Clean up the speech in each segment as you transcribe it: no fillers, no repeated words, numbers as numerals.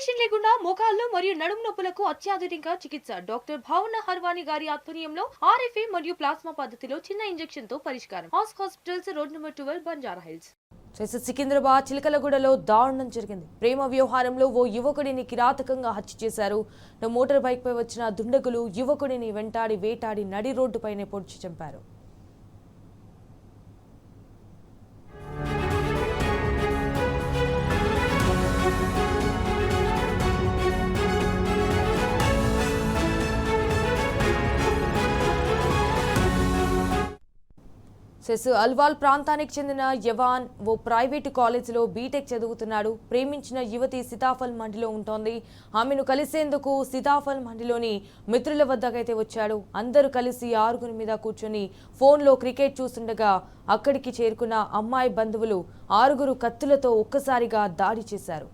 Operation లేకుండా మోకాళ్లు మరియు నడుము నొప్పులకు అత్యాధునిక చికిత్స డాక్టర్ భావన హర్వాణి గారి ఆధ్వర్యంలో ఆర్ఎఫ్ఏ మరియు ప్లాస్మా పద్ధతిలో చిన్న ఇంజెక్షన్ తో పరిష్కారం. Hospitals road number 12 Banjara hills. Secunderabad చిలకలగూడలో దారుణం జరిగింది. ప్రేమ వ్యవహారంలో ఓ యువకుడిని కిరాతకంగా హత్య చేశారు. మోటార్ బైక్ పై వచ్చిన దుండగులు యువకుడిని వెంటాడి వేటాడి నడి రోడ్డుపైనే పొడిచి చంపారు. అల్వాల్ ప్రాంతానికి చెందిన యవాన్ ఓ ప్రైవేటు కాలేజీలో బీటెక్ చదువుతున్నాడు. ప్రేమించిన యువతి సీతాఫల్ మండిలో ఉంటోంది. ఆమెను కలిసేందుకు సీతాఫల్ మండిలోని మిత్రుల వద్దకైతే వచ్చాడు. అందరూ కలిసి 6 మీద కూర్చొని ఫోన్లో క్రికెట్ చూస్తుండగా అక్కడికి చేరుకున్న అమ్మాయి బంధువులు 6 కత్తులతో ఒక్కసారిగా దాడి చేశారు.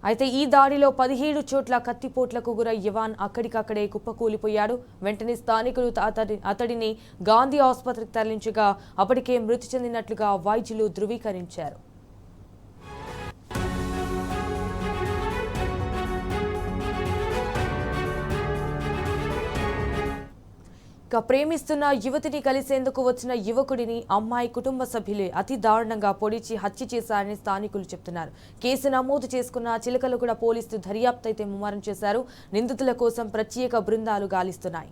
అయితే ఈ దాడిలో 17 చోట్ల కత్తిపోట్లకు గురై యవాన్ అక్కడికక్కడే కుప్పకూలిపోయాడు. వెంటనే స్థానికులు అతడిని గాంధీ ఆసుపత్రికి తరలించగా అప్పటికే మృతి చెందినట్లుగా వైద్యులు ధృవీకరించారు. ప్రేమిస్తున్న యువతిని కలిసేందుకు వచ్చిన యువకుడిని అమ్మాయి కుటుంబ సభ్యులే అతి దారుణంగా పొడిచి హత్య చేశారని స్థానికులు చెబుతున్నారు. కేసు నమోదు చేసుకున్న చిలకలగూడ పోలీసులు దర్యాప్తు అయితే ముమ్మరం చేశారు. నిందితుల కోసం ప్రత్యేక బృందాలు గాలిస్తున్నాయి.